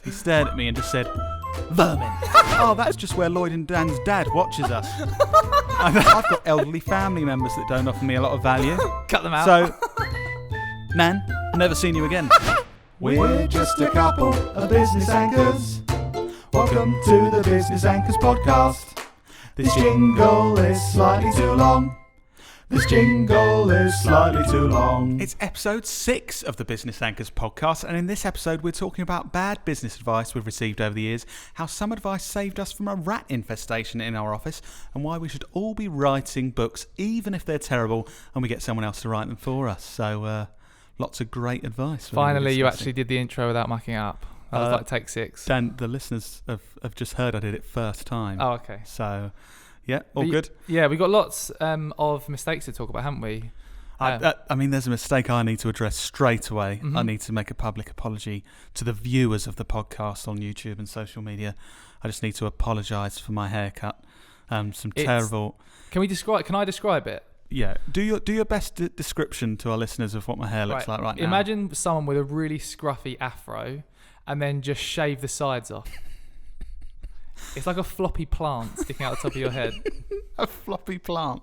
He stared at me and just said, "Vermin." Oh, that's just where Lloyd and Dan's dad watches us. I've got elderly family members that don't offer me a lot of value. Cut them out. So, Nan, never seen you again. We're just a couple of business anchors. Welcome to the Business Anchors podcast. This jingle is slightly too long. This jingle is slightly too long. It's episode 6 of the Business Anchors podcast, and in this episode we're talking about bad business advice we've received over the years, how some advice saved us from a rat infestation in our office, and why we should all be writing books even if they're terrible and we get someone else to write them for us. So lots of great advice. Finally, you actually did the intro without mucking it up. That was like take 6. Dan, the listeners have just heard I did it first time. Oh, okay. So, yeah, all good. Yeah, we've got lots of mistakes to talk about, haven't we? I mean, there's a mistake I need to address straight away. Mm-hmm. I need to make a public apology to the viewers of the podcast on YouTube and social media. I just need to apologise for my haircut. Terrible. Can I describe it? Yeah. Do your best description to our listeners of what my hair looks like right now. Imagine someone with a really scruffy afro and then just shave the sides off. It's like a floppy plant sticking out the top of your head. A floppy plant.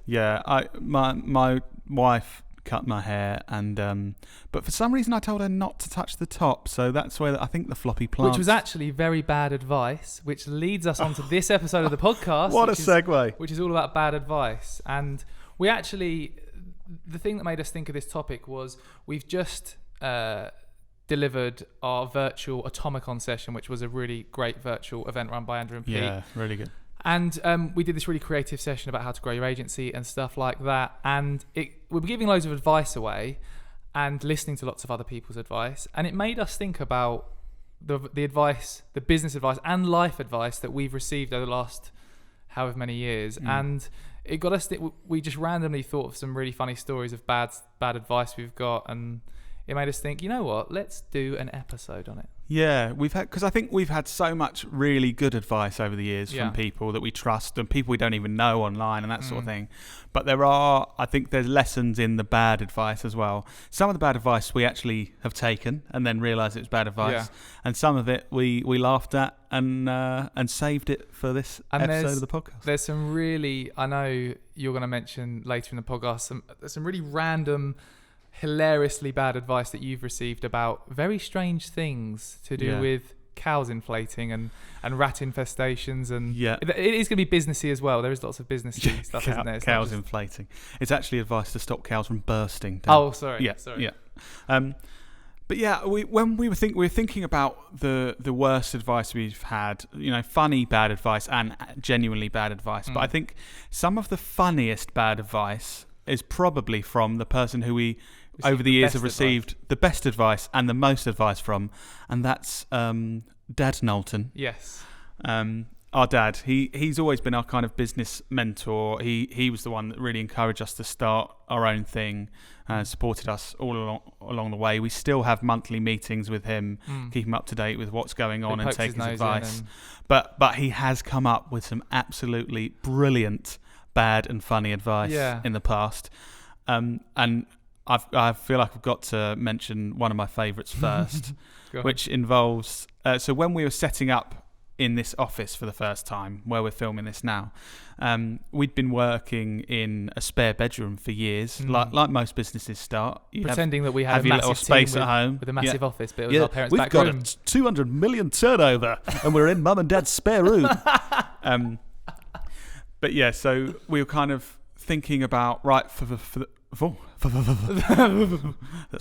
Yeah, my wife cut my hair, and but for some reason I told her not to touch the top, so that's where I think the floppy plant. Which was actually very bad advice, which leads us on to this episode of the podcast. What a segue! Which is all about bad advice, and we actually, the thing that made us think of this topic was we've just delivered our virtual Atomicon session, which was a really great virtual event run by Andrew and Pete. Yeah, really good. And we did this really creative session about how to grow your agency and stuff like that. And we were giving loads of advice away and listening to lots of other people's advice. And it made us think about the advice, the business advice and life advice that we've received over the last however many years. And it got us, we just randomly thought of some really funny stories of bad advice we've got. And it made us think, you know what, let's do an episode on it. Yeah, because I think we've had so much really good advice over the years from people that we trust and people we don't even know online and that sort of thing. But I think there's lessons in the bad advice as well. Some of the bad advice we actually have taken and then realised it was bad advice. Yeah. And some of it we laughed at and saved it for this episode of the podcast. There's some really, I know you're going to mention later in the podcast, there's some really random, hilariously bad advice that you've received about very strange things to do with cows inflating and rat infestations, and it is going to be businessy as well. There is lots of businessy stuff, isn't there? It's cows inflating. It's actually advice to stop cows from bursting. Oh, sorry. Yeah. But yeah, we were thinking about the worst advice we've had. You know, funny bad advice and genuinely bad advice. But I think some of the funniest bad advice is probably from the person who we over the years have received the best advice and the most advice from, and that's Dad Knowlton. Yes. Our dad. He's always been our kind of business mentor. He was the one that really encouraged us to start our own thing and supported us all along the way. We still have monthly meetings with him, keep him up to date with what's going on and take his advice. But he has come up with some absolutely brilliant bad and funny advice in the past. And I feel like I've got to mention one of my favourites first, which involves... so when we were setting up in this office for the first time, where we're filming this now, we'd been working in a spare bedroom for years, like most businesses start. Pretending that we had a your massive little space team at home. With a massive office, but it was our parents' back room. room. We've got a 200 million turnover, and we're in Mum and Dad's spare room. But yeah, so we were kind of thinking about, that's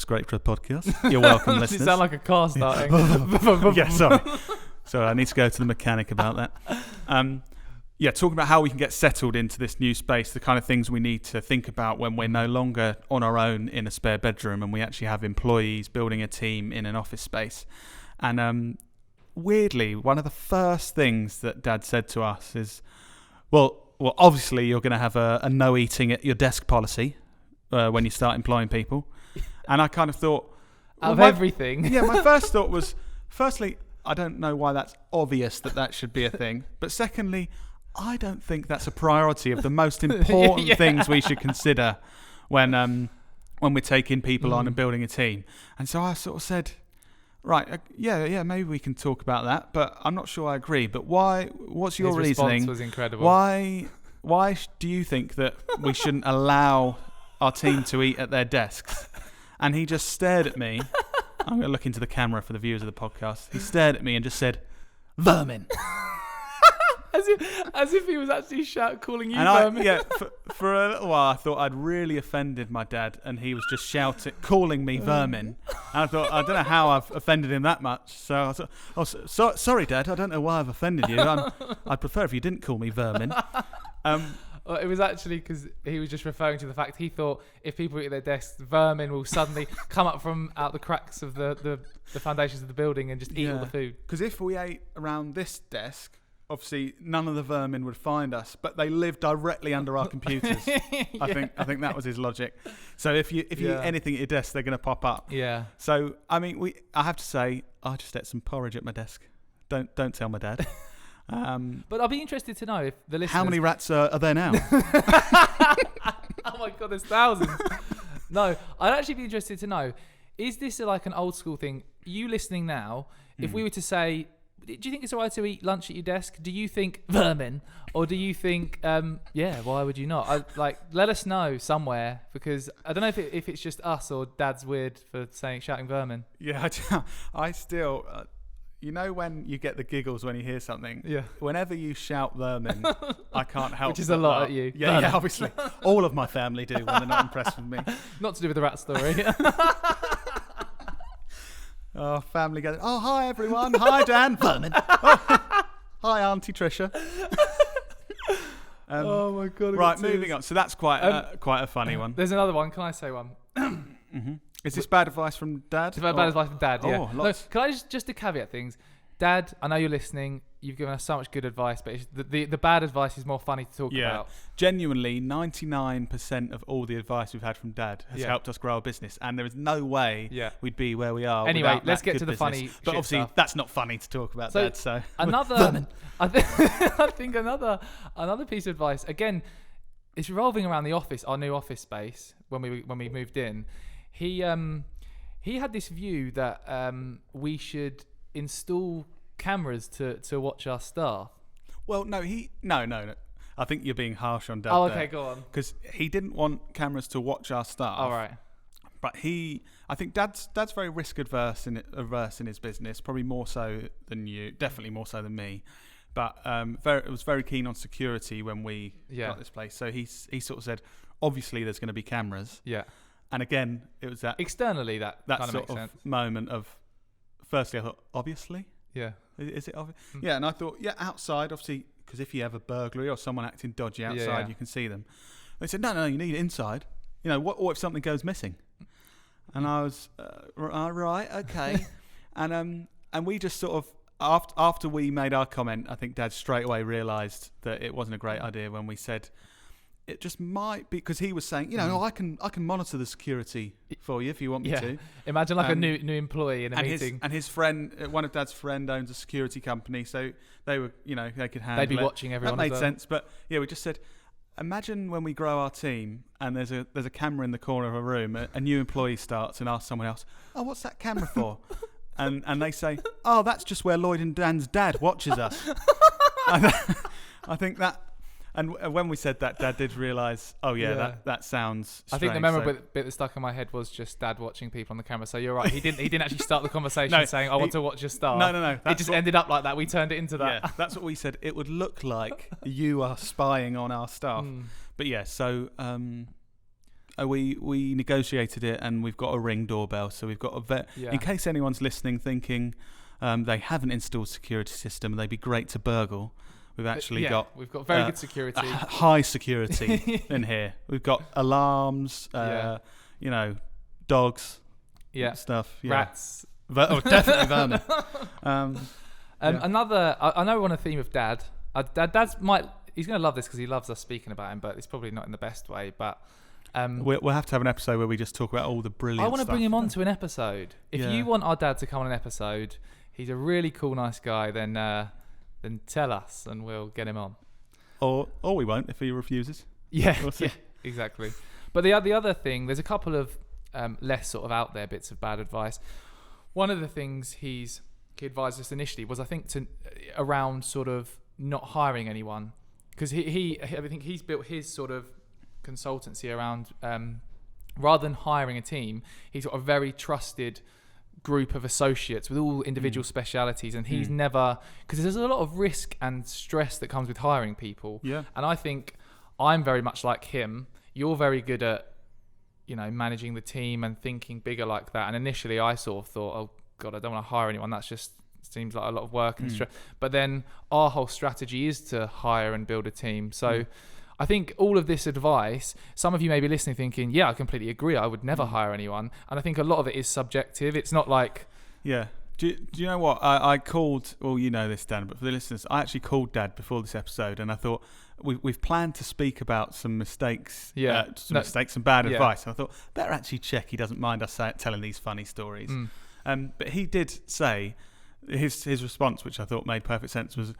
great for a podcast. You're welcome, listeners. You sound like a car starting. Yeah, sorry, I need to go to the mechanic about that. Talking about how we can get settled into this new space, the kind of things we need to think about when we're no longer on our own in a spare bedroom and we actually have employees building a team in an office space. And weirdly, one of the first things that Dad said to us is, well, obviously you're going to have a no eating at your desk policy when you start employing people. And I kind of thought... everything. Yeah, my first thought was, firstly, I don't know why that's obvious that should be a thing. But secondly, I don't think that's a priority of the most important things we should consider when we're taking people on and building a team. And so I sort of said, Right, yeah, maybe we can talk about that, but I'm not sure I agree. But why? What's your His reasoning? response was incredible. Why do you think that we shouldn't allow our team to eat at their desks? And he just stared at me. I'm going to look into the camera for the viewers of the podcast. He stared at me and just said, "Vermin." As if he was actually calling you And vermin. for a little while I thought I'd really offended my dad, and he was just calling me vermin. And I thought, I don't know how I've offended him that much. So I thought, sorry, Dad, I don't know why I've offended you. I'd prefer if you didn't call me vermin. Well, it was actually because he was just referring to the fact he thought if people eat at their desks, vermin will suddenly come up from out the cracks of the foundations of the building and just eat all the food. Because if we ate around this desk, obviously none of the vermin would find us, but they live directly under our computers. I think that was his logic. So if you eat anything at your desk, they're going to pop up. Yeah. So I mean, I have to say, I just ate some porridge at my desk. Don't tell my dad. But I'll be interested to know if the listeners... How many rats are there now? Oh my God, there's thousands. No, I'd actually be interested to know, is this like an old school thing? You listening now, if we were to say, do you think it's alright to eat lunch at your desk? Do you think vermin? Or do you think, why would you not? Let us know somewhere, because I don't know if it's just us or Dad's weird for shouting vermin. Yeah, I still... you know when you get the giggles when you hear something? Yeah. Whenever you shout vermin, I can't help. Which is a lot at you. Yeah, obviously. All of my family do when they're not impressed with me. Not to do with the rat story. Oh, family goes, oh, hi everyone. Hi, Dan. Vermin. Oh, hi, Auntie Tricia. Oh my God. Right, moving on. So that's quite a funny one. There's another one. Can I say one? Mm-hmm. Is this bad advice from Dad? It's bad advice from Dad, yeah. Oh, lots. No, can I just to caveat things? Dad, I know you're listening. You've given us so much good advice, but the bad advice is more funny to talk about. Genuinely, 99% of all the advice we've had from Dad has helped us grow our business, and there is no way we'd be where we are. Anyway, let's get to the business. funny. But obviously, stuff. That's not funny to talk about, Dad. So another, I think another piece of advice. Again, it's revolving around the office, our new office space. When we moved in, he had this view that we should install cameras to watch our staff. Well, no. I think you're being harsh on Dad. Oh, okay, go on. Because he didn't want cameras to watch our staff. All right. But I think Dad's very risk averse in his business, probably more so than you, definitely more so than me. But was very keen on security when we got this place. So he sort of said, obviously there's going to be cameras. Yeah. And again, it was that externally that kind of sort makes sense. Moment of, firstly I thought, obviously. Yeah. Is it obvious? Yeah, and I thought, outside, obviously, because if you have a burglary or someone acting dodgy outside, you can see them. They said, no, you need it inside. You know, what if something goes missing? And I was, right, okay. And we just sort of, after we made our comment, I think Dad straight away realised that it wasn't a great idea when we said, it just might be, because he was saying, I can monitor the security for you if you want me to. Imagine like a new employee in a meeting. And his friend, one of Dad's friend, owns a security company, so they were, they could handle it. They'd be watching everyone. That made sense, but we just said, imagine when we grow our team and there's a camera in the corner of a room, a new employee starts and asks someone else, oh, what's that camera for? and they say, oh, that's just where Lloyd and Dan's dad watches us. I think that. And when we said that, Dad did realise, that sounds strange. I think the memorable bit that stuck in my head was just Dad watching people on the camera. So you're right. He didn't actually start the conversation saying, I want to watch your staff. No. It just ended up like that. We turned it into that. Yeah, that's what we said. It would look like you are spying on our staff. But so we negotiated it, and we've got a Ring doorbell. So we've got in case anyone's listening thinking they haven't installed a security system, they'd be great to burgle. We've got very good security, high security in here. We've got alarms, dogs, stuff, rats. Definitely vermin. Another, I know we're on a theme of Dad. Dad's he's going to love this because he loves us speaking about him, but it's probably not in the best way. But we'll have to have an episode where we just talk about all the brilliant. I want to stuff. bring him on to an episode. If you want our Dad to come on an episode, he's a really cool, nice guy. Then tell us and we'll get him on. Or we won't if he refuses. Yeah, we'll see. Yeah, exactly. But the other thing, there's a couple of less sort of out there bits of bad advice. One of the things he advised us initially was, I think, around sort of not hiring anyone, because I think he's built his sort of consultancy around rather than hiring a team, he's got a very trusted group of associates with all individual specialities, and he's never, because there's a lot of risk and stress that comes with hiring people. Yeah. And I think I'm very much like him. You're very good at, managing the team and thinking bigger like that. And initially I sort of thought, oh God, I don't want to hire anyone. That's just seems like a lot of work and stress. But then our whole strategy is to hire and build a team. So I think all of this advice, some of you may be listening thinking, yeah, I completely agree. I would never hire anyone. And I think a lot of it is subjective. It's not like... Yeah. Do you know what? I called, well, you know this, Dan, but for the listeners, I actually called Dad before this episode, and I thought we've planned to speak about some mistakes, some bad advice. And I thought, better actually check he doesn't mind us telling these funny stories. But he did say, his response, which I thought made perfect sense, was,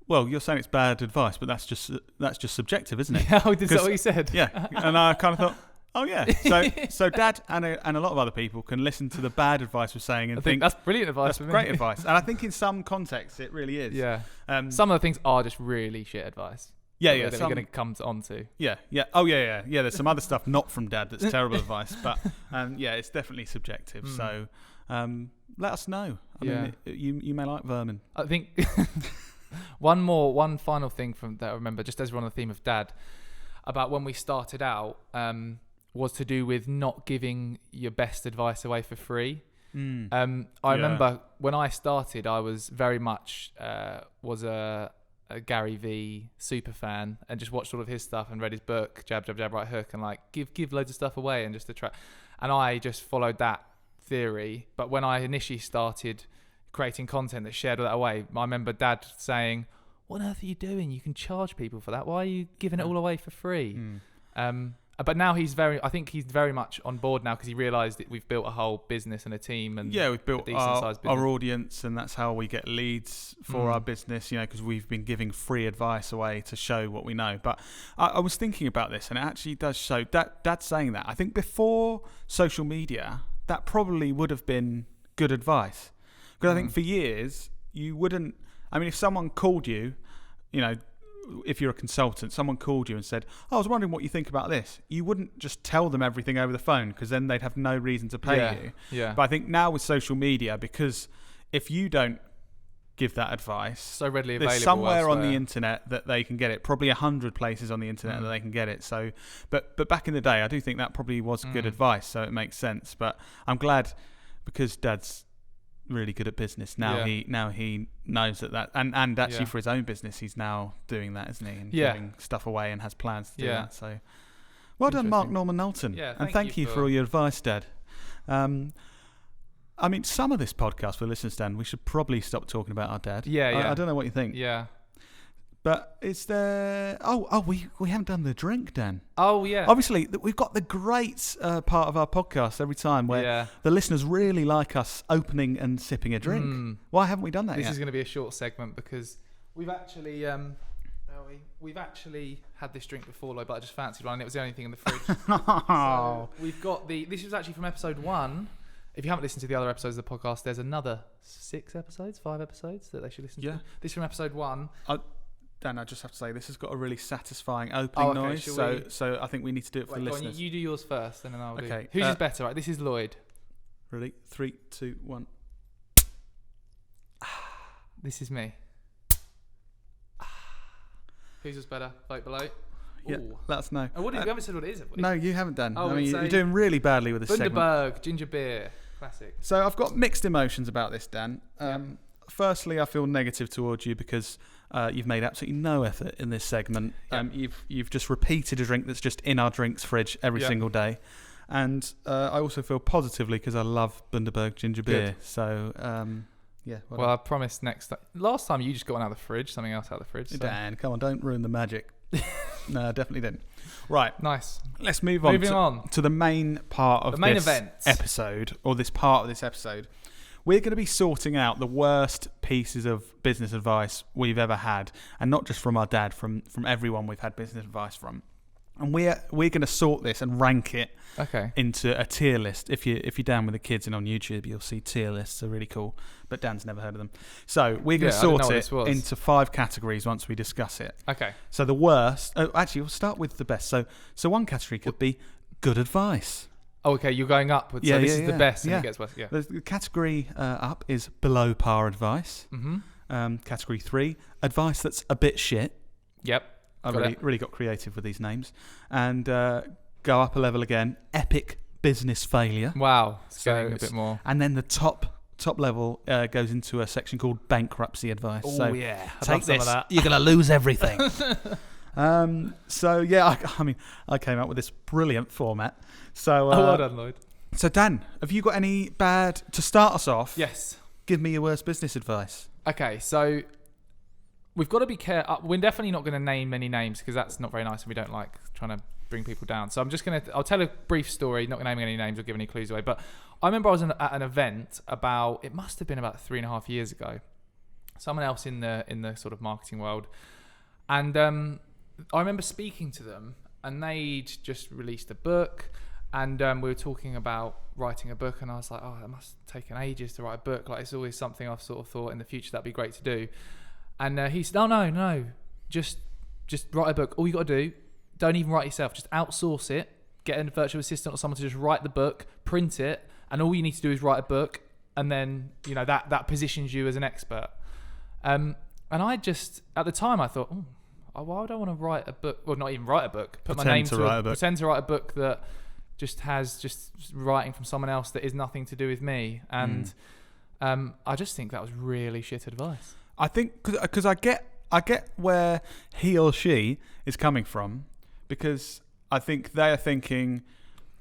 well, you're saying it's bad advice, but that's just subjective, isn't it? Yeah, is that what he said? Yeah. And I kind of thought, oh yeah. So Dad and a lot of other people can listen to the bad advice we're saying and I think that's brilliant advice. That's great advice. And I think in some contexts it really is. Yeah. Some of the things are just really shit advice. Yeah. That we're going to come on to. Yeah. Oh yeah. There's some other stuff not from Dad that's terrible advice, but it's definitely subjective. So let us know. I mean, you may like Vermin. I think one final thing from that I remember, just as we're on the theme of Dad, about when we started out, was to do with not giving your best advice away for free. I remember when I started, I was very much was a Gary V super fan and just watched all of his stuff and read his book, Jab, Jab, Jab, Right Hook, and like give loads of stuff away and just to try. And I just followed that theory. But when I initially started creating content that shared all that away, I remember Dad saying, "What on earth are you doing? You can charge people for that. Why are you giving it all away for free?" But now I think he's very much on board now because he realised that we've built a whole business and a team, and we've built our audience, and that's how we get leads for our business. Because we've been giving free advice away to show what we know. But I was thinking about this, and it actually does show. Dad's saying that. I think before social media, that probably would have been good advice, because I think for years you wouldn't. I mean, if someone called you, if you're a consultant, someone called you and said, "Oh, I was wondering what you think about this," you wouldn't just tell them everything over the phone, because then they'd have no reason to pay you. Yeah. But I think now with social media, because if you don't give that advice, so readily available, there's somewhere elsewhere on the internet that they can get it. Probably 100 places on the internet that they can get it. So, but back in the day, I do think that probably was good advice. So it makes sense. But I'm glad, because Dad's really good at business now. He knows that and actually for his own business he's now doing that, isn't he? And giving stuff away and has plans to do that. So well done, Mark Norman Knowlton. And thank you for all your advice, Dad. I mean, some of this podcast for listeners, Dan, we should probably stop talking about our dad. I don't know what you think. But it's the we haven't done the drink, Dan. Oh yeah. Obviously, we've got the great part of our podcast every time where the listeners really like us opening and sipping a drink. Why haven't we done that yet? This is going to be a short segment because we've actually had this drink before, Lloyd, but I just fancied one, and it was the only thing in the fridge. So we've got this was actually from episode 1. If you haven't listened to the other episodes of the podcast, there's another 5 episodes that they should listen to. This is from episode 1. Dan, I just have to say, this has got a really satisfying opening noise, so I think we need to do it for the listeners. You do yours first, and then I'll do. Okay. Whose is better? Right, this is Lloyd. Ready? 3, 2, 1. This is me. Whose is better? Vote below. Yeah, let us know. Oh, we haven't said what it is, have we? No, you haven't done. I mean, you're doing really badly with this segment. Bundaberg, ginger beer, classic. So I've got mixed emotions about this, Dan. Firstly, I feel negative towards you because you've made absolutely no effort in this segment. You've just repeated a drink that's just in our drinks fridge every single day. And I also feel positively because I love Bundaberg ginger beer. So, well, I promise next time. Last time you just got one out of the fridge, something else out of the fridge. So. Dan, come on, don't ruin the magic. No, I definitely didn't. Right. Nice. Let's move on to the main part of this episode, or this part of this episode. We're going to be sorting out the worst pieces of business advice we've ever had, and not just from our dad, from everyone we've had business advice from. and we're going to sort this and rank it into a tier list. If you're down with the kids and on YouTube, you'll see tier lists. They're really cool, but Dan's never heard of them. So we're going to sort it into 5 categories once we discuss it. Okay. So the worst. Oh, actually, we'll start with the best. So one category could be good advice. Oh, okay. You're going upwards. So this is the best, and it gets worse. Yeah. The category up is below par advice. Mm-hmm. Category 3, advice that's a bit shit. Yep. I really got creative with these names. And go up a level again, epic business failure. Wow. Going a bit more. And then the top level goes into a section called bankruptcy advice. Oh, so yeah. take some this, of that. you're going to lose everything. So, yeah, I came up with this brilliant format. So, well done, Lloyd. So, Dan, have you got any bad, to start us off? Yes. Give me your worst business advice. Okay, so we've got to be careful. We're definitely not going to name any names because that's not very nice and we don't like trying to bring people down. So I'll tell a brief story, not naming any names or giving any clues away. But I remember I was at an event it must have been about 3.5 years ago. Someone else in the sort of marketing world. And I remember speaking to them and they'd just released a book. And we were talking about writing a book, and I was like, "Oh, that must have taken ages to write a book. Like, it's always something I've sort of thought in the future that'd be great to do." And he said, "No, just write a book. All you got to do, don't even write yourself. Just outsource it. Get a virtual assistant or someone to just write the book, print it, and all you need to do is write a book, and then that positions you as an expert." And I just at the time I thought, why would I want to write a book? Well, not even write a book. Pretend to write a book that just has writing from someone else that is nothing to do with me. And I just think that was really shit advice. I think because I get where he or she is coming from, because I think they are thinking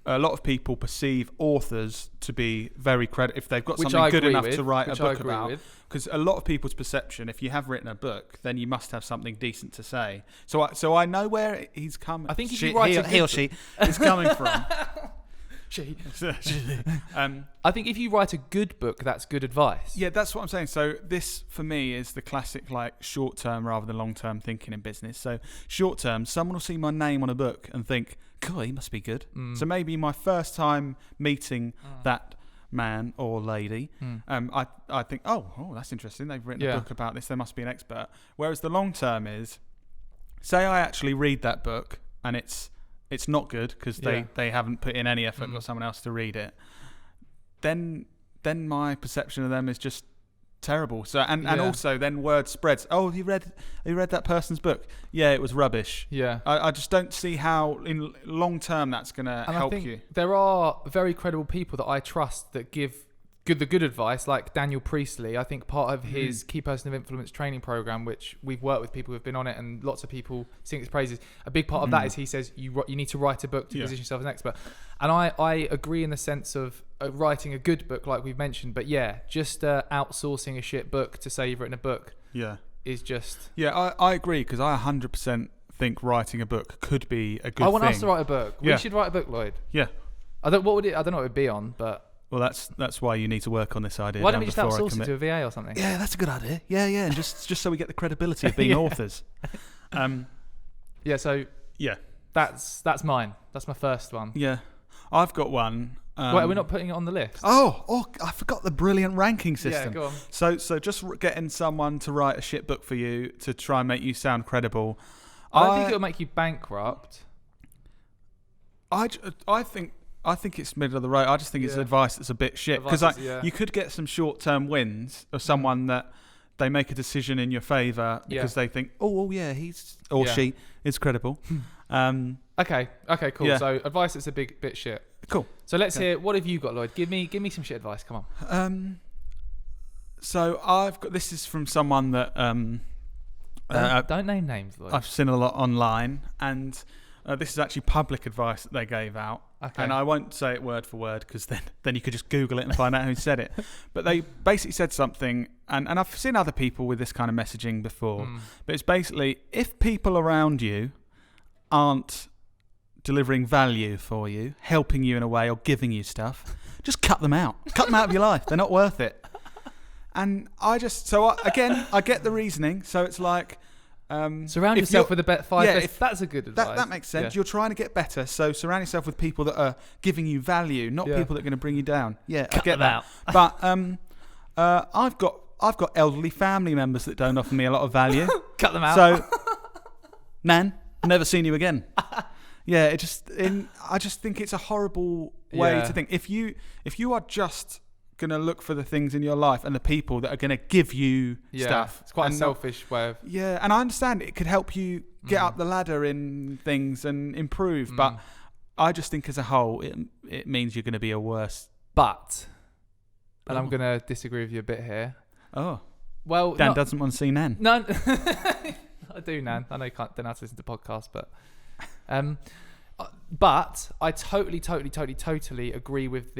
a lot of people perceive authors to be very credible if they've got something good enough to write a book about. Because a lot of people's perception, if you have written a book, then you must have something decent to say. So I know where he's coming. I think if you write he or she is coming from. I think if you write a good book, that's good advice. Yeah, that's what I'm saying. So this, for me, is the classic short-term rather than long-term thinking in business. So short-term, someone will see my name on a book and think, "God, he must be good." So maybe my first time meeting that man or lady, I think, oh, that's interesting. They've written a book about this. They must be an expert. Whereas the long-term is, say I actually read that book and it's not good because they haven't put in any effort and got someone else to read it, then my perception of them is just terrible. So and also then word spreads. Oh, have you read that person's book? Yeah, it was rubbish. Yeah. I just don't see how in long term that's going to help you. There are very credible people that I trust that give the good advice, like Daniel Priestley. I think part of his Key Person of Influence training program, which we've worked with people who've been on it, and lots of people sing its praises. A big part of that is he says you need to write a book to position yourself as an expert. And I agree in the sense of writing a good book, like we've mentioned. But just outsourcing a shit book to say you've written a book is just... Yeah, I agree, because I 100% think writing a book could be a good thing. I want us to write a book. We should write a book, Lloyd. Yeah. I don't know what it would be on, but... Well, that's why you need to work on this idea. Why don't we just outsource it to a VA or something? Yeah, that's a good idea. Yeah, and just so we get the credibility of being authors. That's mine. That's my first one. Yeah, I've got one. Wait, we're not putting it on the list. Oh, I forgot the brilliant ranking system. Yeah, go on. So just getting someone to write a shit book for you to try and make you sound credible. I don't think it'll make you bankrupt. I think it's middle of the road. I just think it's advice that's a bit shit. Because you could get some short-term wins of someone that they make a decision in your favour because they think, he's or she is credible. Okay, cool. Yeah. So advice that's a bit shit. Cool. So let's hear, what have you got, Lloyd? Give me some shit advice. Come on. So I've got, this is from someone that don't name names, Lloyd. I've seen a lot online, and this is actually public advice that they gave out. Okay. And I won't say it word for word because then you could just Google it and find out who said it. But they basically said something, and I've seen other people with this kind of messaging before. But it's basically, if people around you aren't delivering value for you, helping you in a way, or giving you stuff, just cut them out. Cut them out of your life. They're not worth it. And I get the reasoning. So it's like, Surround yourself with the best five. That's a good advice. That makes sense. Yeah. You're trying to get better, so surround yourself with people that are giving you value, not people that are going to bring you down. Yeah, I get that. But I've got elderly family members that don't offer me a lot of value. Cut them out. So, Nan, never seen you again. Yeah, I just think it's a horrible way to think. If you are just going to look for the things in your life and the people that are going to give you stuff, it's quite a selfish way of. Yeah, and I understand it could help you get up the ladder in things and improve, but I just think as a whole, it means you're going to be a worse. And I'm going to disagree with you a bit here. Oh. Well, Dan doesn't want to see Nan. No, I do, Nan. I know you don't have to listen to podcasts, but I totally agree with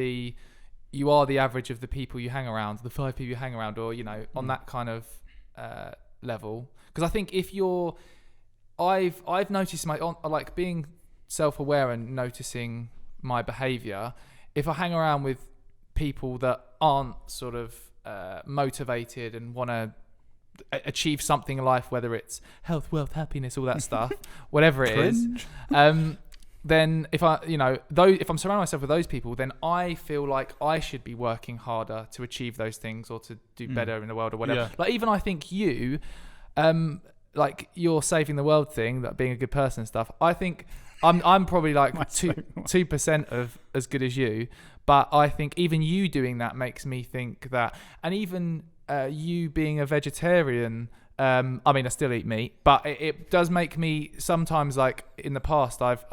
you are the average of the people you hang around, the 5 people you hang around, or on that kind of level. Because I think if I've noticed like being self-aware and noticing my behaviour. If I hang around with people that aren't sort of motivated and want to achieve something in life, whether it's health, wealth, happiness, all that stuff, whatever it is, then if I'm surrounding myself with those people, then I feel like I should be working harder to achieve those things or to do better in the world or whatever. Yeah. Like even I think you, like your saving the world thing, that being a good person and stuff. I think I'm probably like 2% of as good as you. But I think even you doing that makes me think that, and even you being a vegetarian, I mean, I still eat meat, but it does make me sometimes, like in the past, I've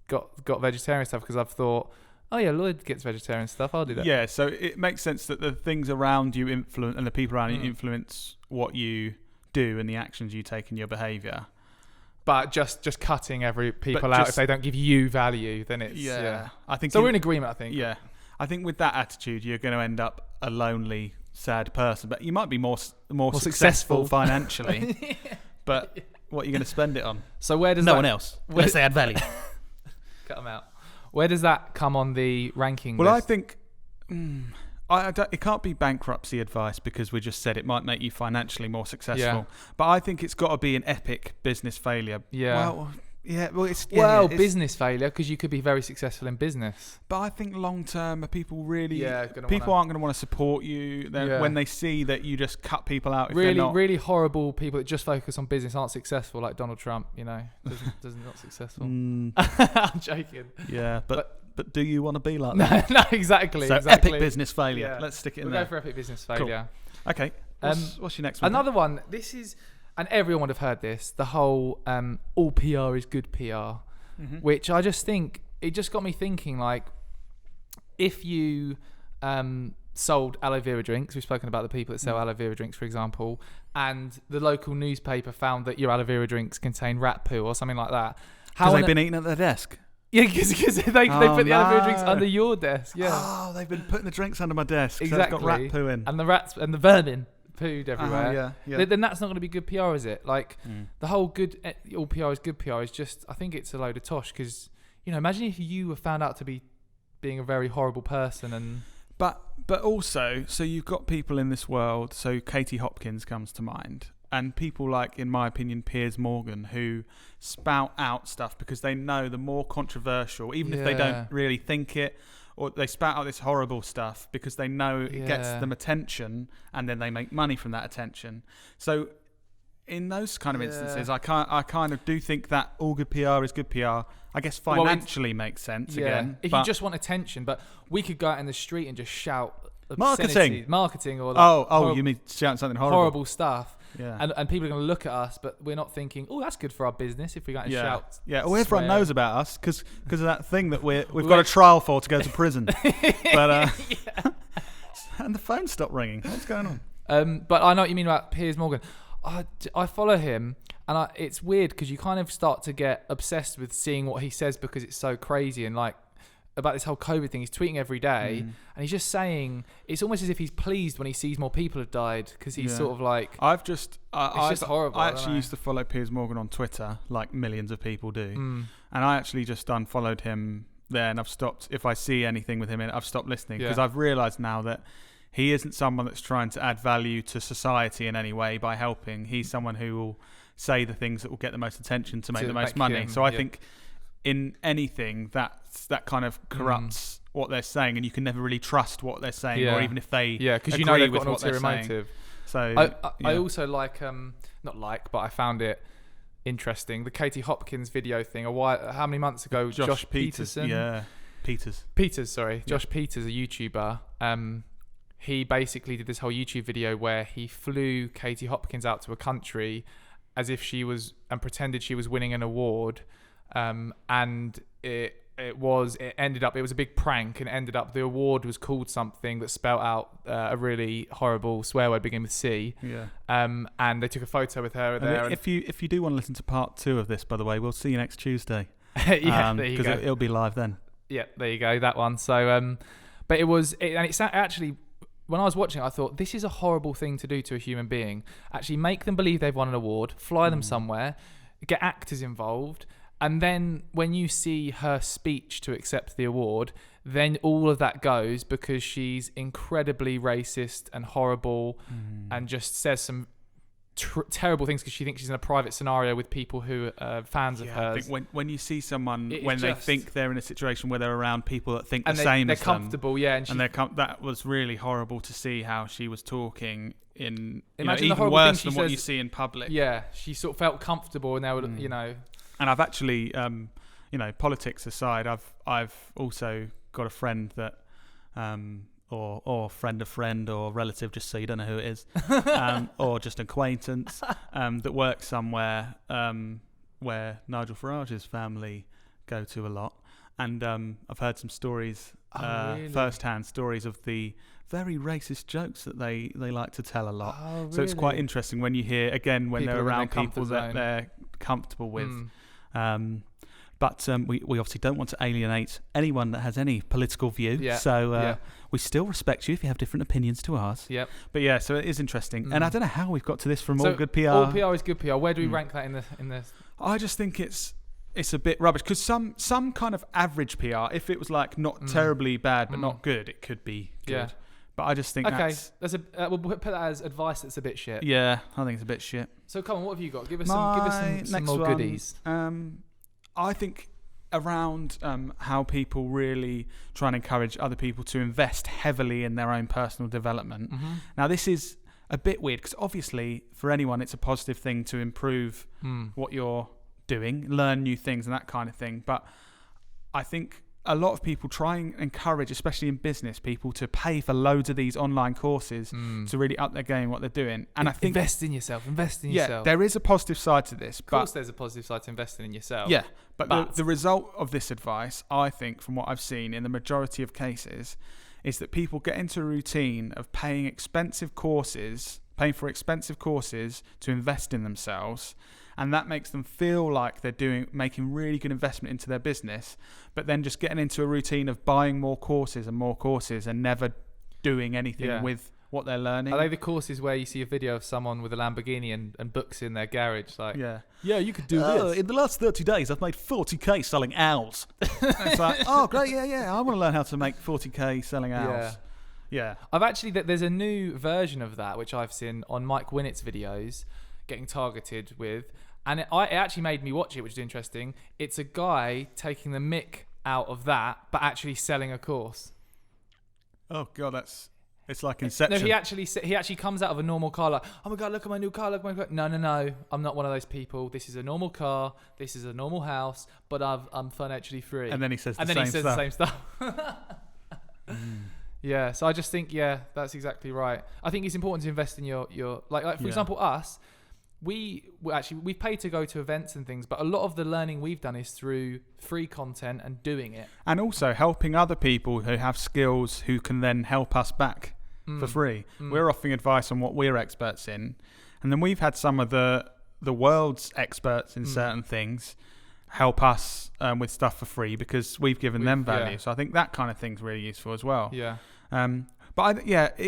got vegetarian stuff because I've thought, oh yeah, Lloyd gets vegetarian stuff, I'll do that. Yeah, so it makes sense that the things around you influence, and the people around you influence what you do and the actions you take in your behaviour. But just cutting people out if they don't give you value, then it's I think so. We're in agreement, I think. Yeah, I think with that attitude, you're going to end up a lonely, sad person. But you might be more successful financially. But what are you going to spend it on? So where does no one else? Unless they add value. Cut them out. Where does that come on the ranking list? Well, I think it can't be bankruptcy advice because we just said it might make you financially more successful. Yeah. But I think it's got to be an epic business failure. Yeah. It's business failure because you could be very successful in business. But I think long term, people aren't going to want to support you when they see that you just cut people out. If really horrible people that just focus on business aren't successful, like Donald Trump. Doesn't not successful. I'm joking. Yeah, but do you want to be like that? No, exactly. So exactly. Epic business failure. Yeah. Let's stick it in there. We'll go for epic business failure. Cool. Okay. What's your next one? Another one. This is, and everyone would have heard this, the whole all PR is good PR, which I just think, it just got me thinking, like, if you sold aloe vera drinks, we've spoken about the people that sell aloe vera drinks, for example, and the local newspaper found that your aloe vera drinks contain rat poo or something like that. Because they've been eating at their desk. Yeah, because they put the aloe vera drinks under your desk. Yeah. Oh, they've been putting the drinks under my desk. Exactly. So it's got rat poo in. And the rats and the vermin pooed everywhere. Yeah. Then that's not going to be good PR, is it? Like the whole all PR is good PR is just, I think it's a load of tosh because, imagine if you were found out to be being a very horrible person and. But also, so you've got people in this world. So Katie Hopkins comes to mind. And people like, in my opinion, Piers Morgan, who spout out stuff because they know the more controversial, even if they don't really think it, or they spout out this horrible stuff because they know it gets them attention and then they make money from that attention. So in those kind of instances, I kind of do think that all good PR is good PR. I guess financially makes sense again. If you just want attention, but we could go out in the street and just shout marketing or like you mean shout something horrible stuff. Yeah. And people are going to look at us, but we're not thinking, oh, that's good for our business if we go and shout. Yeah, well, everyone knows about us because of that thing that we've got a trial for to go to prison. But and the phone stopped ringing. What's going on? But I know what you mean about Piers Morgan. I follow him, and it's weird because you kind of start to get obsessed with seeing what he says because it's so crazy and like about this whole COVID thing. He's tweeting every day and he's just saying, it's almost as if he's pleased when he sees more people have died because he's sort of like, it's just horrible. I actually used to follow Piers Morgan on Twitter like millions of people do. And I actually just unfollowed him there, and I've stopped, if I see anything with him in it, I've stopped listening because I've realised now that he isn't someone that's trying to add value to society in any way by helping. He's someone who will say the things that will get the most attention to make To the most make money. him, So I yeah. think in anything that kind of corrupts what they're saying, and you can never really trust what they're saying, or even if they because agree you know they've with got an what they're ulterior saying. motive. So I also like but I found it interesting, the Katie Hopkins video thing. How many months ago? Josh Peterson. Josh Peters, a YouTuber. He basically did this whole YouTube video where he flew Katie Hopkins out to a country as if she was, and pretended she was winning an award, and it was a big prank, and ended up the award was called something that spelt out a really horrible swear word beginning with C. And they took a photo with her there. If you do want to listen to part 2 of this, by the way, we'll see you next Tuesday. There you go. Because it'll be live then. Yeah, there you go, that one. So, but it's actually, when I was watching it, I thought, this is a horrible thing to do to a human being. Actually make them believe they've won an award, fly them somewhere, get actors involved, and then when you see her speech to accept the award, then all of that goes because she's incredibly racist and horrible and just says some terrible things because she thinks she's in a private scenario with people who are fans of hers. I think when you see someone, they think they're in a situation where they're around people that think the same they're as comfortable, them, that was really horrible to see how she was talking in Imagine the even horrible worse thing than she what says, you see in public. Yeah, she sort of felt comfortable, and they were, And I've actually, politics aside, I've also got a friend that, or friend of friend or relative, just so you don't know who it is, or just acquaintance, that works somewhere where Nigel Farage's family go to a lot. And I've heard some stories, really? first-hand stories of the very racist jokes that they like to tell a lot. Oh, really? So it's quite interesting when you hear, again, when they're around people that zone. they're comfortable with. But we obviously don't want to alienate anyone that has any political view. We still respect you if you have different opinions to ours. Yep. But yeah, so it is interesting. And I don't know how we've got to this from So all good PR. All PR is good PR. Where do we rank that in the? I just think it's a bit rubbish because some kind of average PR, if it was like not terribly bad but not good, it could be good. Yeah. But I just think we'll put that as advice that's a bit shit. Yeah, I think it's a bit shit. So come on, what have you got? Give us some more goodies. I think around how people really try and encourage other people to invest heavily in their own personal development. Now, this is a bit weird because obviously for anyone it's a positive thing to improve what you're doing, learn new things and that kind of thing. But I think a lot of people try and encourage, especially in business, people to pay for loads of these online courses to really up their game what they're doing. And I think invest in yourself. Yeah, there is a positive side to this. Of course, there's a positive side to investing in yourself. Yeah, but the result of this advice, I think, from what I've seen in the majority of cases, is that people get into a routine of paying for expensive courses to invest in themselves. And that makes them feel like they're making really good investment into their business, but then just getting into a routine of buying more courses and never doing anything with what they're learning. Are they the courses where you see a video of someone with a Lamborghini and books in their garage? Like, you could do this. In the last 30 days, I've made 40k selling owls. It's like, oh, great, yeah. I want to learn how to make 40k selling owls. Yeah. I've actually, there's a new version of that, which I've seen on Mike Winnett's videos, getting targeted with. And it actually made me watch it, which is interesting. It's a guy taking the mick out of that, but actually selling a course. Oh God, it's like Inception. No, he actually comes out of a normal car like, oh my God, look at my new car, look at my car. No, I'm not one of those people. This is a normal car. This is a normal house, but I'm financially free. And then he says the same stuff. Yeah, so I just think, that's exactly right. I think it's important to invest in your like for example, us. We've paid to go to events and things, but a lot of the learning we've done is through free content and doing it. And also helping other people who have skills who can then help us back for free. We're offering advice on what we're experts in. And then we've had some of the world's experts in certain things help us with stuff for free because we've given them value. Yeah. So I think that kind of thing's really useful as well. Yeah. But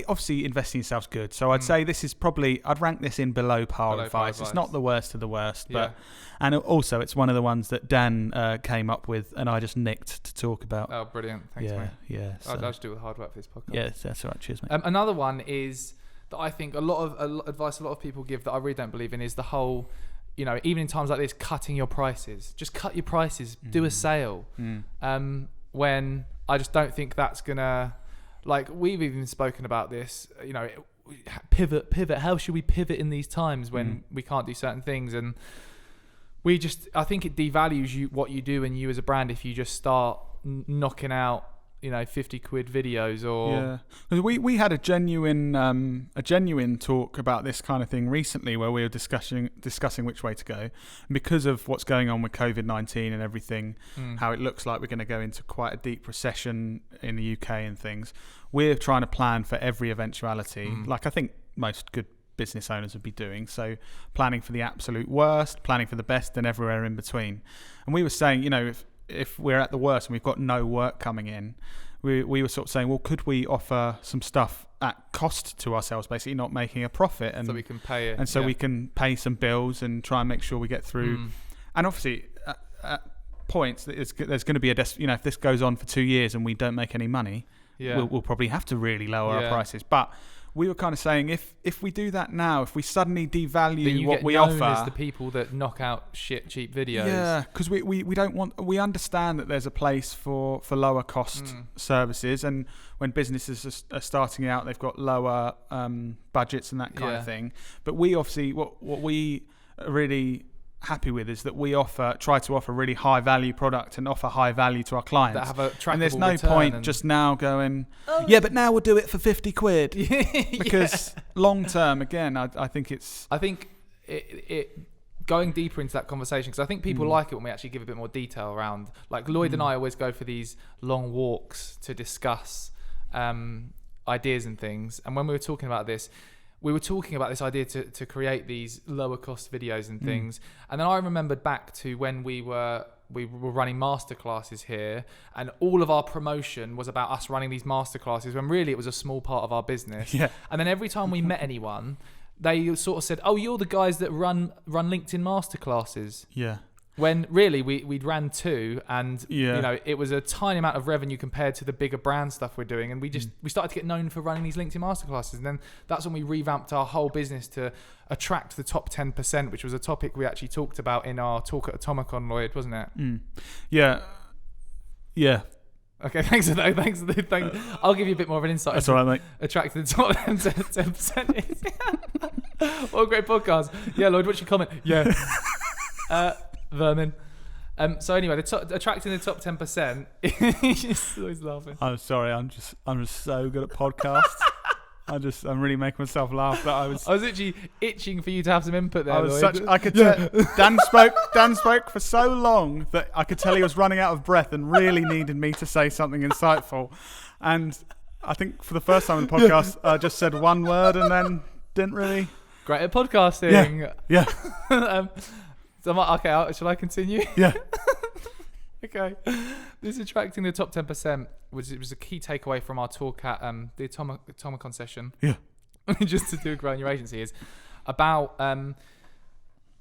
obviously investing in yourself's good. So I'd say this is probably, I'd rank this in below par advice. It's not the worst of the worst, but and also it's one of the ones that Dan came up with and I just nicked to talk about. Oh, brilliant! Thanks, mate. Yeah. So. I'll just do the hard work for this podcast. Yeah, that's all right. Cheers, mate. Another one is that I think a lot of advice a lot of people give that I really don't believe in is the whole you know, even in times like this, cutting your prices. Just cut your prices. Do a sale. When I just don't think that's gonna, like, we've even spoken about this, you know, pivot. How should we pivot in these times when we can't do certain things? And I think it devalues what you do and you as a brand if you just start knocking out, you know, 50 quid videos or... Yeah. We had a genuine talk about this kind of thing recently where we were discussing which way to go. And because of what's going on with COVID-19 and everything, how it looks like we're going to go into quite a deep recession in the UK and things, we're trying to plan for every eventuality, like I think most good business owners would be doing. So planning for the absolute worst, planning for the best, and everywhere in between. And we were saying, you know, if we're at the worst and we've got no work coming in, we were sort of saying, well, could we offer some stuff at cost to ourselves, basically not making a profit, and so we can pay it, and so we can pay some bills and try and make sure we get through. And obviously, at points there's going to be you know, if this goes on for 2 years and we don't make any money, we'll probably have to really lower our prices. But we were kind of saying, if we do that now, if we suddenly devalue what we offer, as the people that knock out shit cheap videos. Yeah, because we don't want. We understand that there's a place for lower cost services, and when businesses are starting out, they've got lower budgets and that kind of thing. But we obviously what we are really happy with is that we try to offer really high value product and offer high value to our clients. That have a trackable and there's no return point just now going, but now we'll do it for 50 quid. Because long term, again, I think it going deeper into that conversation, because I think people like it when we actually give a bit more detail around, like Lloyd and I always go for these long walks to discuss ideas and things. And when we were talking about this, we were talking about this idea to create these lower cost videos and things. And then I remembered back to when we were running masterclasses here, and all of our promotion was about us running these masterclasses when really it was a small part of our business. Yeah. And then every time we met anyone, they sort of said, "Oh, you're the guys that run LinkedIn masterclasses." Yeah. When really we'd ran 2, and you know, it was a tiny amount of revenue compared to the bigger brand stuff we're doing, and we started to get known for running these LinkedIn masterclasses. And then that's when we revamped our whole business to attract the top 10%, which was a topic we actually talked about in our talk at Atomicon, Lloyd, wasn't it? Yeah. Okay, thanks for that. Thanks. I'll give you a bit more of an insight. That's all right, mate. Attract the top 10%. What a great podcast. Yeah, Lloyd, what's your comment? Yeah. Vermin. So anyway, attracting the top 10%. He's always laughing. I'm sorry. I'm just so good at podcasts. I'm really making myself laugh. That I was literally itching for you to have some input there. I could tell Dan spoke for so long that I could tell he was running out of breath and really needed me to say something insightful. And I think for the first time in the podcast, I just said one word and then didn't really. Great at podcasting. Yeah. So I'm like, okay, shall I continue? Yeah. Okay. This attracting the top 10% was a key takeaway from our talk at the Atomicon session. Yeah. Just to do growing your agency is about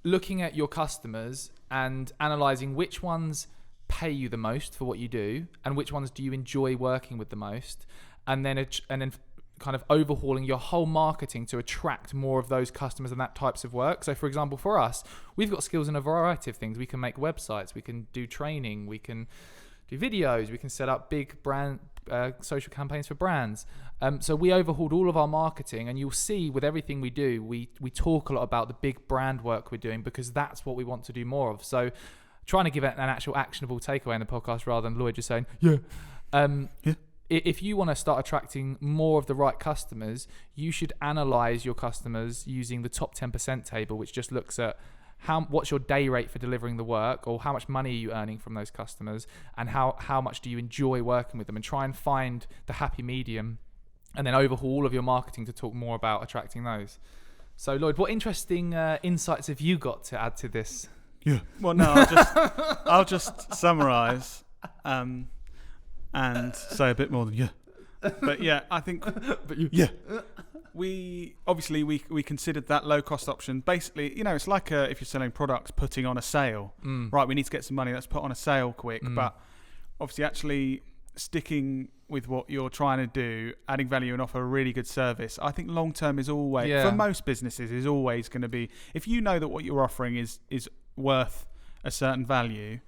looking at your customers and analysing which ones pay you the most for what you do and which ones do you enjoy working with the most, and then kind of overhauling your whole marketing to attract more of those customers and that types of work. So for example, for us, we've got skills in a variety of things. We can make websites, we can do training, we can do videos, we can set up big brand social campaigns for brands. So we overhauled all of our marketing, and you'll see with everything we do, we talk a lot about the big brand work we're doing because that's what we want to do more of. So trying to give it an actual actionable takeaway in the podcast rather than Lloyd just saying, if you want to start attracting more of the right customers, you should analyze your customers using the top 10% table, which just looks at what's your day rate for delivering the work, or how much money are you earning from those customers, and how much do you enjoy working with them, and try and find the happy medium, and then overhaul all of your marketing to talk more about attracting those. So Lloyd, what interesting insights have you got to add to this? Yeah. Well, no, I'll just summarize. And say a bit more than but yeah, I think we considered that low cost option. Basically, you know, it's like if you're selling products, putting on a sale, right? We need to get some money. Let's put on a sale quick. But obviously, actually sticking with what you're trying to do, adding value and offer a really good service, I think long term is always, for most businesses, is always going to be, if you know that what you're offering is worth a certain value,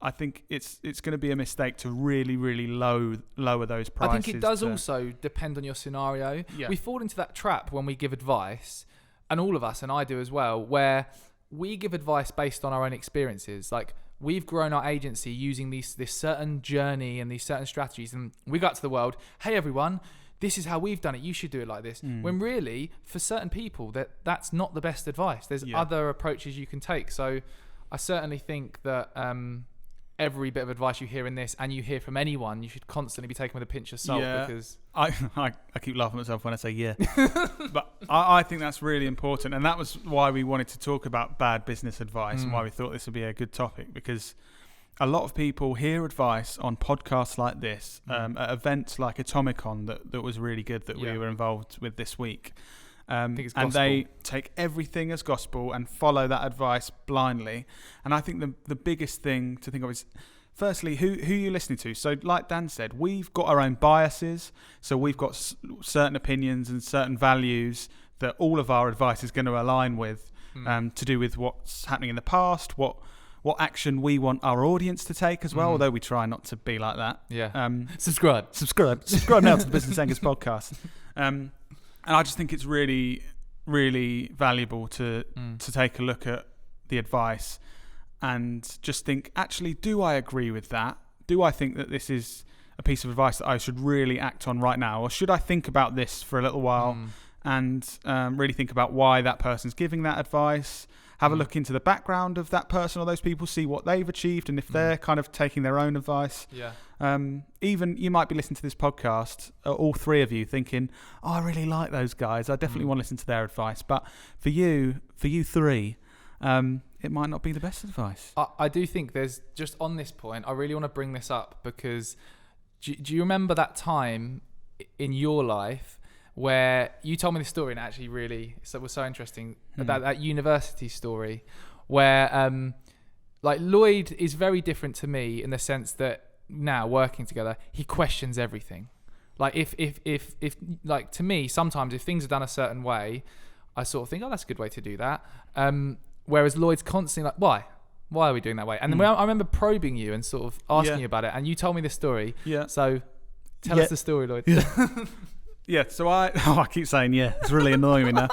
I think it's going to be a mistake to really, really lower those prices. I think it does also depend on your scenario. Yeah. We fall into that trap when we give advice, and all of us, and I do as well, where we give advice based on our own experiences. Like, we've grown our agency using this certain journey and these certain strategies, and we got to the world, hey everyone, this is how we've done it, you should do it like this. When really, for certain people, that's not the best advice. There's other approaches you can take. So I certainly think that every bit of advice you hear in this, and you hear from anyone, you should constantly be taken with a pinch of salt. Because I keep laughing at myself when I say but I think that's really important, and that was why we wanted to talk about bad business advice and why we thought this would be a good topic, because a lot of people hear advice on podcasts like this, at events like Atomicon that was really good that we were involved with this week. And they take everything as gospel and follow that advice blindly. And I think the biggest thing to think of is, firstly, who you're listening to. So like Dan said, we've got our own biases. So we've got certain opinions and certain values that all of our advice is going to align with, to do with what's happening in the past, what action we want our audience to take as well, although we try not to be like that. Subscribe now to the Business Anchors podcast. And I just think it's really, really valuable to take a look at the advice and just think, actually, do I agree with that? Do I think that this is a piece of advice that I should really act on right now? Or should I think about this for a little while and really think about why that person's giving that advice? Have a look into the background of that person or those people, see what they've achieved and if they're kind of taking their own advice. Even you might be listening to this podcast, all three of you, thinking, oh, I really like those guys. I definitely want to listen to their advice. But for you three, it might not be the best advice. I do think there's, just on this point, I really want to bring this up because do you remember that time in your life where you told me the story and it actually really was so interesting, that university story where like Lloyd is very different to me in the sense that now working together, he questions everything. Like if like to me, sometimes if things are done a certain way, I sort of think, oh, that's a good way to do that. Whereas Lloyd's constantly like, why are we doing that way? And then I remember probing you and sort of asking you about it, and you told me this story. So tell us the story, Lloyd. So I keep saying it's really annoying me now.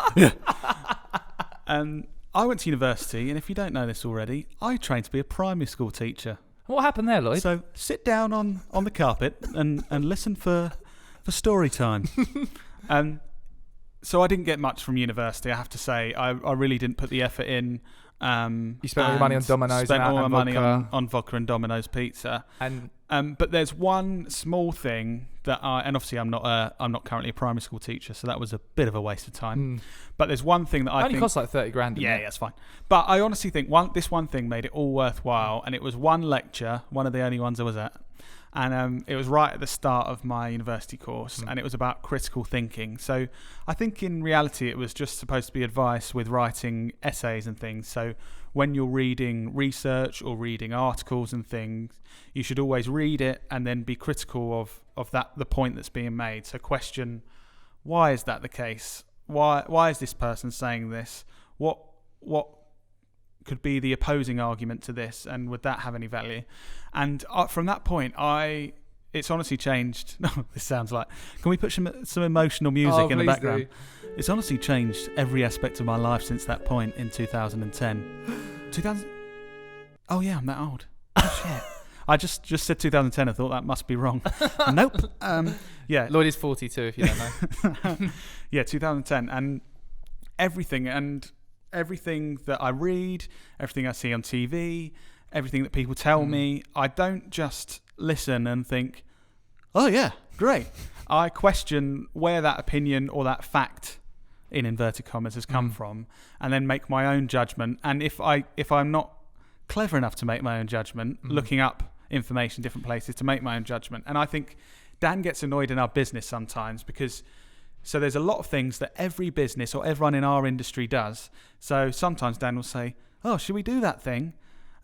I went to university, and if you don't know this already, I trained to be a primary school teacher. What happened there, Lloyd? So sit down on the carpet and listen for story time. So I didn't get much from university, I have to say. I really didn't put the effort in. You spent all your money on Domino's. Spent all my money on vodka and Domino's pizza. But there's one small thing that and obviously I'm not currently a primary school teacher, so that was a bit of a waste of time. But there's one thing that I think only costs like 30 grand. Yeah, it's fine. But I honestly think this one thing made it all worthwhile, and it was one lecture, one of the only ones I was at. And it was right at the start of my university course, and it was about critical thinking. So I think in reality it was just supposed to be advice with writing essays and things. So when you're reading research or reading articles and things, you should always read it and then be critical of the point that's being made. So question, why is that the case? Why is this person saying this? What could be the opposing argument to this, and would that have any value? And from that point, it's honestly changed. This sounds like, can we put some emotional music in the background? It's honestly changed every aspect of my life since that point in 2010. Oh yeah, I'm that old. Oh shit. I just said 2010. I thought that must be wrong. Nope. Lloyd is 42 if you don't know. 2010, and everything that I read, everything I see on TV, everything that people tell me, I don't just listen and think, oh yeah, great. I question where that opinion or that fact, in inverted commas, has come from, and then make my own judgment. And if I'm not clever enough to make my own judgment, looking up information in different places to make my own judgment. And I think Dan gets annoyed in our business sometimes because so there's a lot of things that every business or everyone in our industry does. So sometimes Dan will say, oh, should we do that thing?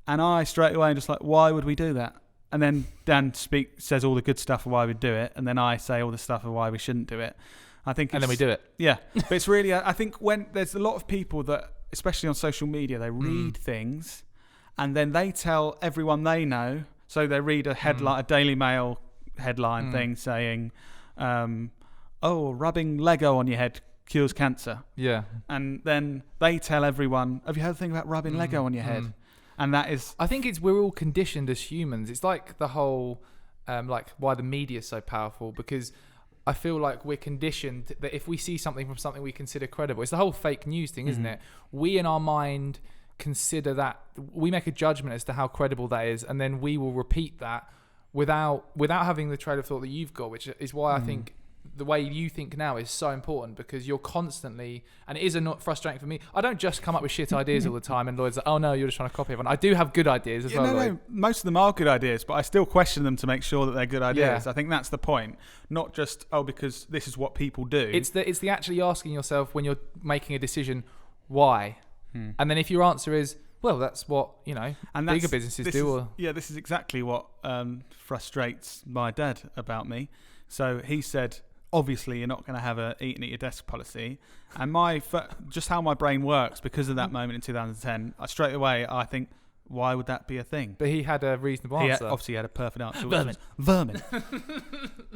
And I straight away am just like, why would we do that? and then Dan says all the good stuff of why we do it, and then I say all the stuff of why we shouldn't do it. I think, and then we do it. Yeah, but it's really. I think when there's a lot of people that, especially on social media, they read things, and then they tell everyone they know. So they read a headline, a Daily Mail headline thing saying, rubbing Lego on your head cures cancer. Yeah. And then they tell everyone, have you heard the thing about rubbing Lego on your head? And that is... I think we're all conditioned as humans. It's like the whole, why the media is so powerful, because I feel like we're conditioned that if we see something from something we consider credible, it's the whole fake news thing, isn't it? We in our mind consider that, we make a judgment as to how credible that is, and then we will repeat that without having the trail of thought that you've got, which is why I think the way you think now is so important, because you're constantly, and it is not frustrating for me. I don't just come up with shit ideas all the time, and Lloyd's like, oh no, you're just trying to copy everyone. I do have good ideas as well. No, most of them are good ideas, but I still question them to make sure that they're good ideas. Yeah. I think that's the point. Not just, because this is what people do. It's the actually asking yourself when you're making a decision, why? And then if your answer is, well, that's what, and bigger businesses do. This is exactly what frustrates my dad about me. So he said, obviously you're not going to have a eating at your desk policy. And just how my brain works, because of that moment in 2010, straight away I think, why would that be a thing? But he had a reasonable answer. Obviously he had a perfect answer. Vermin.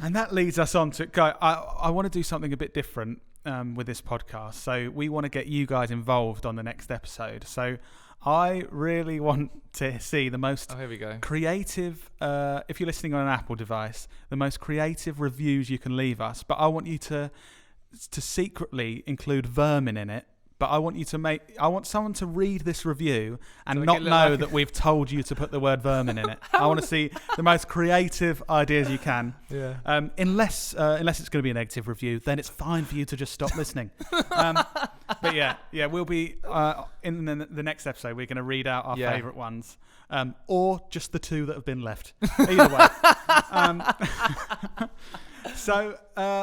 And that leads us on to, I want to do something a bit different with this podcast. So we want to get you guys involved on the next episode. So I really want to see the most creative, if you're listening on an Apple device, the most creative reviews you can leave us. But I want you to secretly include vermin in it. But I want someone to read this review and not know that we've told you to put the word vermin in it. I want to see the most creative ideas you can. Yeah. Unless it's going to be a negative review, then it's fine for you to just stop listening. But yeah, we'll be in the next episode. We're going to read out our favourite ones, or just the two that have been left. Either way. So,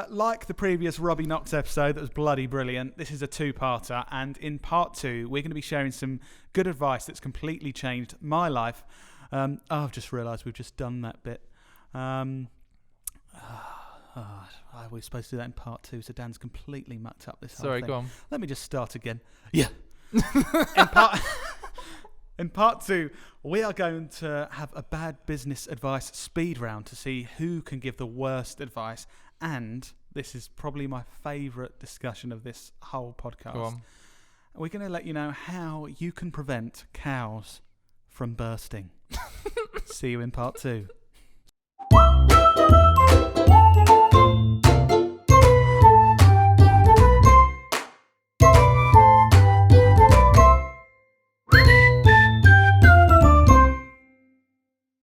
like the previous Robbie Knox episode that was bloody brilliant, this is a two-parter, and in part 2, we're going to be sharing some good advice that's completely changed my life. I've just realised we've just done that bit. I was supposed to do that in part 2, so Dan's completely mucked up this whole thing. Sorry, go on. Let me just start again. Yeah. In part 2, we are going to have a bad business advice speed round to see who can give the worst advice. And this is probably my favourite discussion of this whole podcast. Go on. We're going to let you know how you can prevent cows from bursting. See you in part 2.